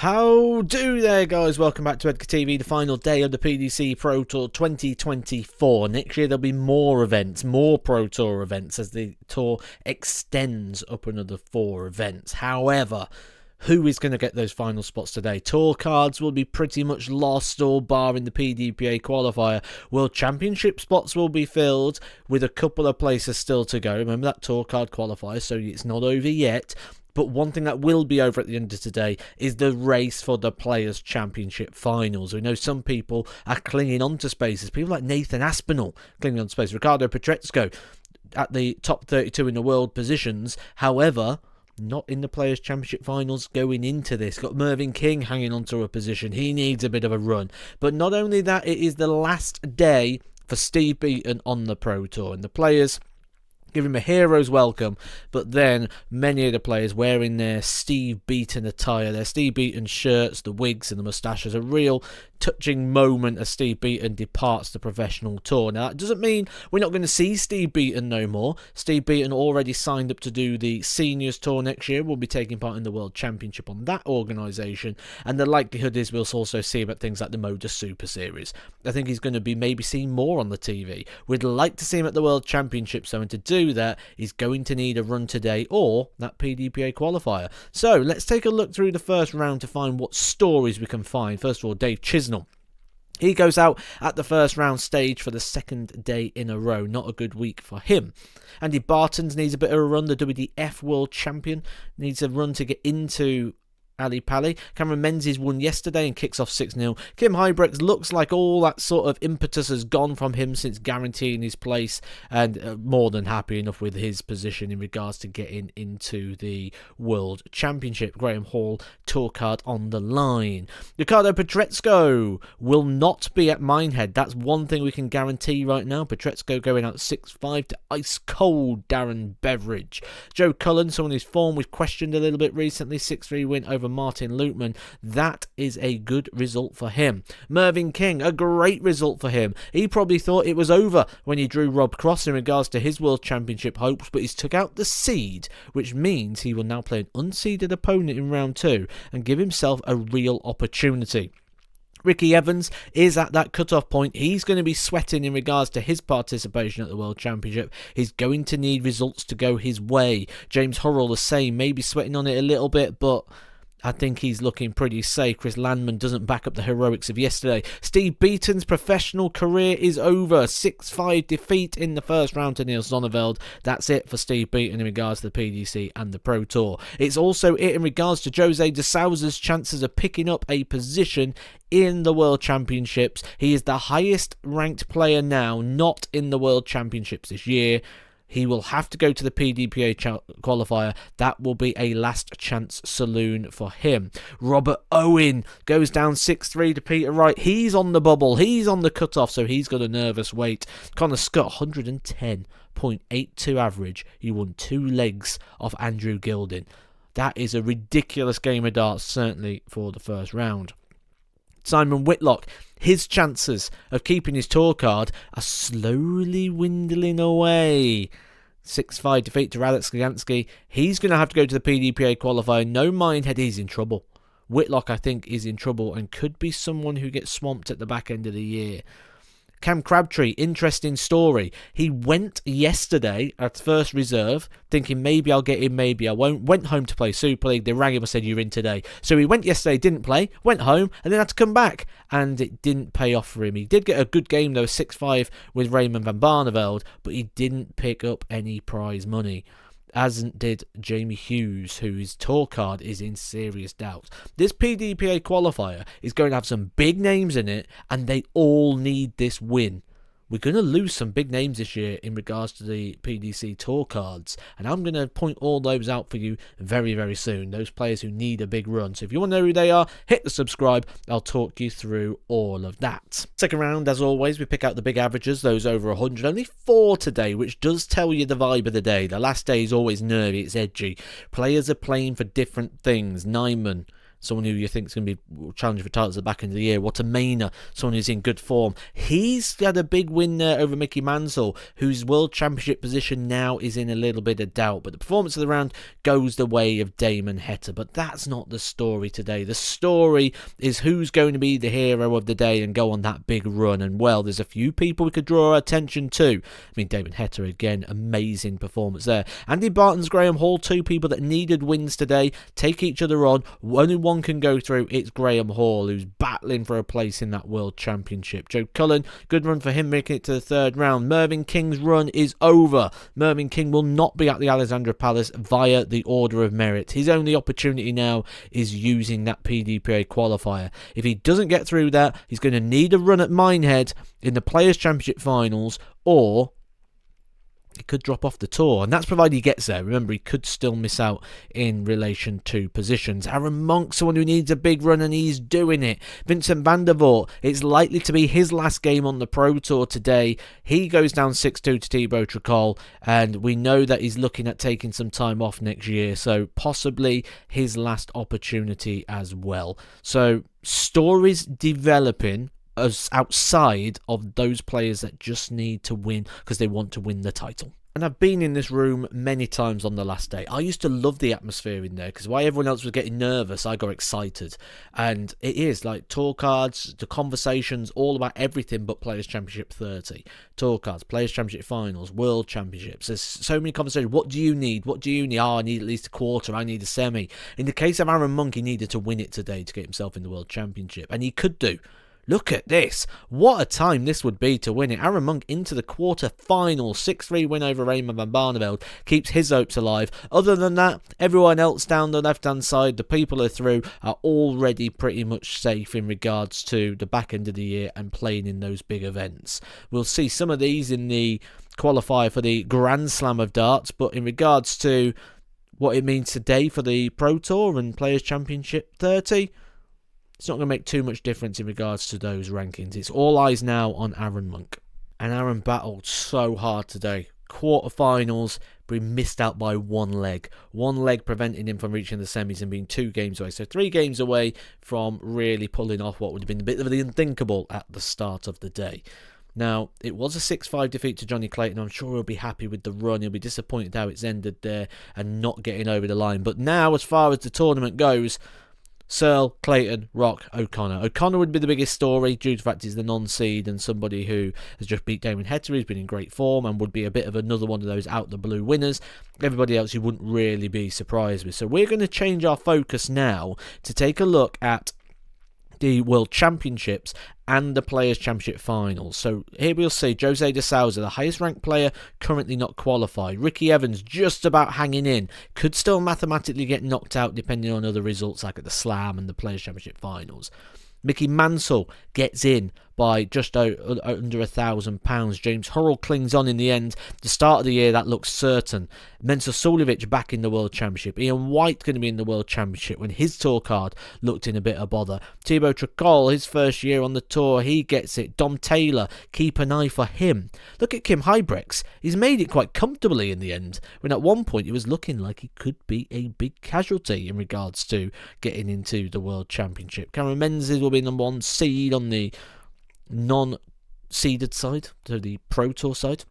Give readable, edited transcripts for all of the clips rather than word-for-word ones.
How do there, guys? Welcome back to Edgar TV, the final day of the PDC Pro Tour 2024. Next year there'll be more events, more Pro Tour events as the tour extends up another 4 events. However, who is going to get those final spots today? Tour cards will be pretty much lost, all barring the PDPA qualifier. World Championship spots will be filled with a couple of places still to go. Remember that tour card qualifier, so it's not over yet. But one thing that will be over at the end of today is the race for the Players' Championship finals. We know some people are clinging on to spaces. People like Nathan Aspinall clinging on to space. Ricardo Petresco at the top 32 in the world positions. However, not in the Players' Championship finals going into this. Got Mervyn King hanging onto a position. He needs a bit of a run. But not only that, it is the last day for Steve Beaton on the Pro Tour. And the players give him a hero's welcome, but then many of the players wearing their Steve Beaton attire, their Steve Beaton shirts, the wigs and the moustaches, a real touching moment as Steve Beaton departs the professional tour. Now, that doesn't mean we're not going to see Steve Beaton no more. Steve Beaton already signed up to do the Seniors Tour next year. We'll be taking part in the World Championship on that organisation, and the likelihood is we'll also see him at things like the Moda Super Series. I think he's going to be maybe seen more on the TV. We'd like to see him at the World Championship, so to do that, he's going to need a run today or that PDPA qualifier. So let's take a look through the first round to find what stories we can find. First of all, Dave Chisnell. He goes out at the first round stage for the second day in a row. Not a good week for him. Andy Bartons needs a bit of a run. The WDF World Champion needs a run to get into Ali Pali. Cameron Menzies won yesterday and kicks off 6-0. Kim Hybrex looks like all that sort of impetus has gone from him since guaranteeing his place, and more than happy enough with his position in regards to getting into the World Championship. Graham Hall tour card on the line. Ricardo Petresco will not be at Minehead. That's one thing we can guarantee right now. Petresco going out 6-5 to ice cold Darren Beveridge. Joe Cullen, someone whose form was questioned a little bit recently, 6-3 win over Martin Lutman. That is a good result for him. Mervyn King, a great result for him. He probably thought it was over when he drew Rob Cross in regards to his World Championship hopes, but he's took out the seed, which means he will now play an unseeded opponent in round 2 and give himself a real opportunity. Ricky Evans is at that cut-off point. He's going to be sweating in regards to his participation at the World Championship. He's going to need results to go his way. James Hurrell the same, maybe sweating on it a little bit, but I think he's looking pretty safe. Chris Landman doesn't back up the heroics of yesterday. Steve Beaton's professional career is over. 6-5 defeat in the first round to Neil Sonneveld. That's it for Steve Beaton in regards to the PDC and the Pro Tour. It's also it in regards to Jose de Souza's chances of picking up a position in the World Championships. He is the highest ranked player now, not in the World Championships this year. He will have to go to the PDPA qualifier. That will be a last chance saloon for him. Robert Owen goes down 6-3 to Peter Wright. He's on the bubble. He's on the cutoff, so he's got a nervous wait. Connor Scott, 110.82 average. He won 2 legs off Andrew Gilding. That is a ridiculous game of darts, certainly for the first round. Simon Whitlock, his chances of keeping his tour card are slowly dwindling away. 6-5 defeat to Alex Giganski. He's going to have to go to the PDPA qualifier. No Minehead, he's in trouble. Whitlock, I think, is in trouble and could be someone who gets swamped at the back end of the year. Cam Crabtree, interesting story. He went yesterday at first reserve, thinking maybe I'll get in, maybe I won't. Went home to play Super League. They rang him and said, you're in today. So he went yesterday, didn't play, went home, and then had to come back. And it didn't pay off for him. He did get a good game, though, 6-5 with Raymond van Barneveld, but he didn't pick up any prize money. As did Jamie Hughes, whose tour card is in serious doubt. This PDPA qualifier is going to have some big names in it, and they all need this win. We're going to lose some big names this year in regards to the PDC tour cards, and I'm going to point all those out for you very, very soon. Those players who need a big run. So if you want to know who they are, hit the subscribe. I'll talk you through all of that. Second round, as always, we pick out the big averages, those over 100. Only 4 today, which does tell you the vibe of the day. The last day is always nervy, it's edgy. Players are playing for different things. Nyman, someone who you think is going to be challenging for titles at the back end of the year. Watermaina, someone who's in good form. He's had a big win there over Mickey Mansell, whose World Championship position now is in a little bit of doubt. But the performance of the round goes the way of Damon Heta. But that's not the story today. The story is who's going to be the hero of the day and go on that big run. And, well, there's a few people we could draw our attention to. I mean, Damon Heta, again, amazing performance there. Andy Barton's Graham Hall, two people that needed wins today, take each other on. Only one can go through. It's Graham Hall, who's battling for a place in that World Championship. Joe Cullen, good run for him, making it to the third round. Mervyn King's run is over. Mervyn King will not be at the Alexandra Palace via the Order of Merit. His only opportunity now is using that PDPA qualifier. If he doesn't get through that, he's going to need a run at Minehead in the Players' Championship finals, or he could drop off the tour, and that's provided he gets there. Remember, he could still miss out in relation to positions. Aaron Monk, someone who needs a big run, and he's doing it. Vincent van der Voort, it's likely to be his last game on the Pro Tour today. He goes down 6-2 to Thibaut Tricol, and we know that he's looking at taking some time off next year, so possibly his last opportunity as well. So, stories developing as outside of those players that just need to win because they want to win the title. And I've been in this room many times on the last day. I used to love the atmosphere in there because while everyone else was getting nervous, I got excited. And it is like tour cards, the conversations, all about everything but Players' Championship 30. Tour cards, Players' Championship finals, World Championships. There's so many conversations. What do you need? What do you need? Oh, I need at least a quarter. I need a semi. In the case of Aaron Monk, he needed to win it today to get himself in the World Championship. And he could do. Look at this. What a time this would be to win it. Aaron Monk into the quarter-final. 6-3 win over Raymond van Barneveld. Keeps his hopes alive. Other than that, everyone else down the left-hand side, the people are through, are already pretty much safe in regards to the back end of the year and playing in those big events. We'll see some of these in the qualifier for the Grand Slam of darts, but in regards to what it means today for the Pro Tour and Players' Championship 30, it's not going to make too much difference in regards to those rankings. It's all eyes now on Aaron Monk. And Aaron battled so hard today. Quarterfinals, but he missed out by one leg. One leg preventing him from reaching the semis and being 2 games away. So 3 games away from really pulling off what would have been a bit of the unthinkable at the start of the day. Now, it was a 6-5 defeat to Johnny Clayton. I'm sure he'll be happy with the run. He'll be disappointed how it's ended there and not getting over the line. But now, as far as the tournament goes, Searle, Clayton, Rock, O'Connor. O'Connor would be the biggest story due to the fact he's the non-seed and somebody who has just beat Damon Heta, who's been in great form and would be a bit of another one of those out-the-blue winners. Everybody else you wouldn't really be surprised with. So we're going to change our focus now to take a look at the World Championships and the Players' Championship finals. So here we'll see Jose de Souza, the highest ranked player, currently not qualified. Ricky Evans just about hanging in. Could still mathematically get knocked out depending on other results like at the Slam and the Players' Championship finals. Mickey Mansell gets in by just under £1,000. James Hurrell clings on in the end. The start of the year, that looks certain. Mensur Suljovic back in the World Championship. Ian White going to be in the World Championship when his tour card looked in a bit of bother. Thibaut Tricol, his first year on the tour, he gets it. Dom Taylor, keep an eye for him. Look at Kim Huybrechts. He's made it quite comfortably in the end, when at one point it was looking like he could be a big casualty in regards to getting into the World Championship. Cameron Menzies will be number 1 seed on the non-seeded side, so the Pro Tour side.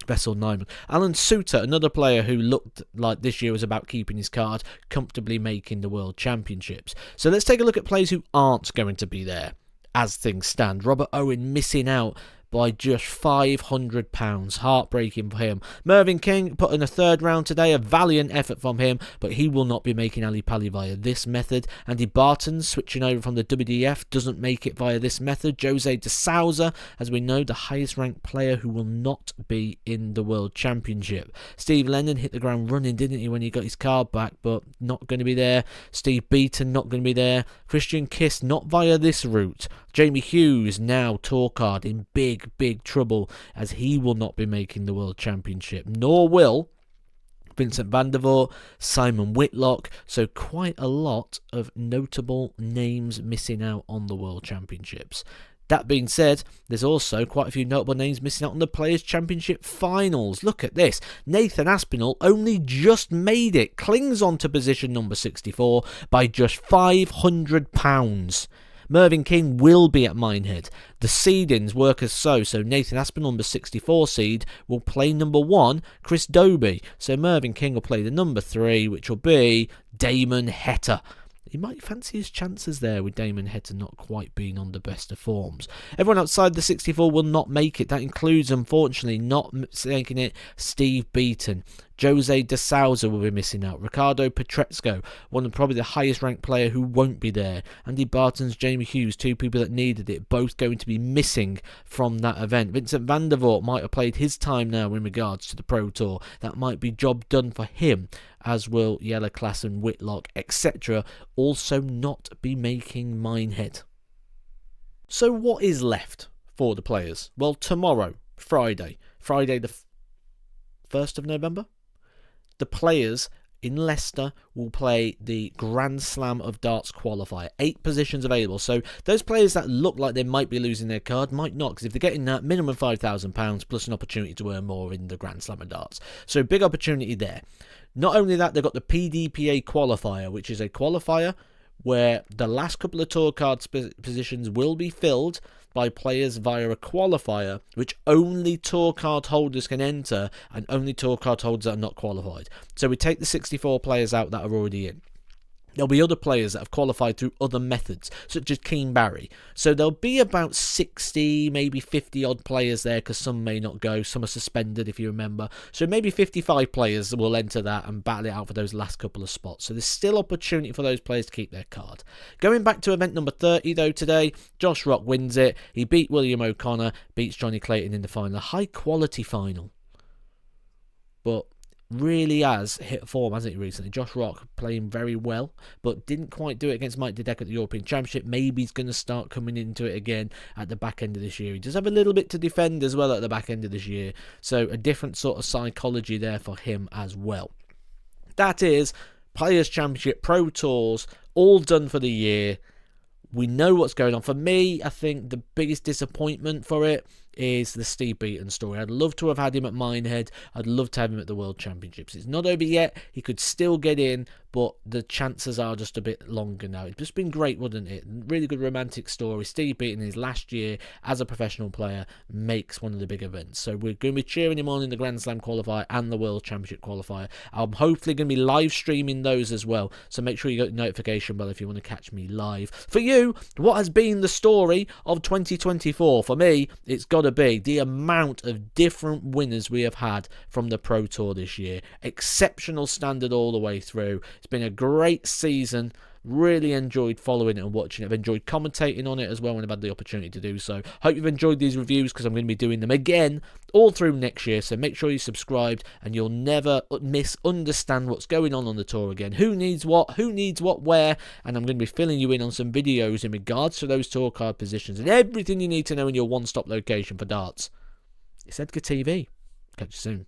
Vessel Nyman. Alan Suter, another player who looked like this year was about keeping his card, comfortably making the World Championships. So let's take a look at players who aren't going to be there as things stand. Robert Owen missing out by just £500. Heartbreaking for him. Mervyn King put in a third round today. A valiant effort from him, but he will not be making Ali Pali via this method. Andy Barton switching over from the WDF doesn't make it via this method. Jose de Souza, as we know, the highest ranked player who will not be in the World Championship. Steve Lennon hit the ground running, didn't he, when he got his card back, but not going to be there. Steve Beaton not going to be there. Christian Kiss not via this route. Jamie Hughes now tour card in big trouble as he will not be making the World Championship, nor will Vincent van der Voort, Simon Whitlock. So quite a lot of notable names missing out on the World Championships. That being said, there's also quite a few notable names missing out on the Players' Championship finals. Look at this. Nathan Aspinall only just made it, clings on to position number 64 by just £500. Mervyn King will be at Minehead. The seedings work as so Nathan Aspinall, number 64 seed, will play number 1, Chris Dobie. So Mervyn King will play the number 3, which will be Damon Heta. He might fancy his chances there with Damon Heta not quite being on the best of forms. Everyone outside the 64 will not make it. That includes, unfortunately, not making it Steve Beaton. Jose de Souza will be missing out. Ricardo Petresco, one of probably the highest ranked player who won't be there. Andy Barton's, Jamie Hughes, two people that needed it, both going to be missing from that event. Vincent van der Voort might have played his time now in regards to the Pro Tour. That might be job done for him, as will Yellowclass and Whitlock, etc. also not be making Minehead. So what is left for the players? Well, tomorrow, Friday the 1st of November, the players in Leicester will play the Grand Slam of Darts qualifier. 8 positions available. So those players that look like they might be losing their card might not, because if they're getting that minimum £5,000 plus an opportunity to earn more in the Grand Slam of Darts. So big opportunity there. Not only that, they've got the PDPA qualifier, which is a qualifier where the last couple of tour card positions will be filled by players via a qualifier, which only tour card holders can enter, and only tour card holders that are not qualified. So we take the 64 players out that are already in. There'll be other players that have qualified through other methods, such as Keen Barry. So there'll be about 60, maybe 50 odd players there, because some may not go. Some are suspended, if you remember. So maybe 55 players will enter that and battle it out for those last couple of spots. So there's still opportunity for those players to keep their card. Going back to event number 30, though, today, Josh Rock wins it. He beat William O'Connor, beats Johnny Clayton in the final. A high-quality final. But really has hit form, hasn't he, recently? Josh Rock playing very well, but didn't quite do it against Mike Didek at the European Championship. Maybe he's going to start coming into it again at the back end of this year. He does have a little bit to defend as well at the back end of this year, so a different sort of psychology there for him as well. That is Players' Championship, Pro Tours, all done for the year. We know what's going on. For me, I think the biggest disappointment for it is the Steve Beaton story. I'd love to have had him at Minehead. I'd love to have him at the World Championships. It's not over yet. He could still get in, but the chances are just a bit longer now. It's just been great, wouldn't it? Really good romantic story. Steve Beaton, his last year as a professional player, makes one of the big events. So we're going to be cheering him on in the Grand Slam qualifier and the World Championship qualifier. I'm hopefully going to be live streaming those as well. So make sure you get the notification bell if you want to catch me live. For you, what has been the story of 2024? For me, it's got to be the amount of different winners we have had from the Pro Tour this year. Exceptional standard all the way through. It's been a great season. Really enjoyed following it and watching it. I've enjoyed commentating on it as well when I've had the opportunity to do so. Hope you've enjoyed these reviews, because I'm going to be doing them again all through next year. So make sure you're subscribed and you'll never understand what's going on the tour again. Who needs what where. And I'm going to be filling you in on some videos in regards to those tour card positions and everything you need to know in your one-stop location for darts. It's Edgar TV. Catch you soon.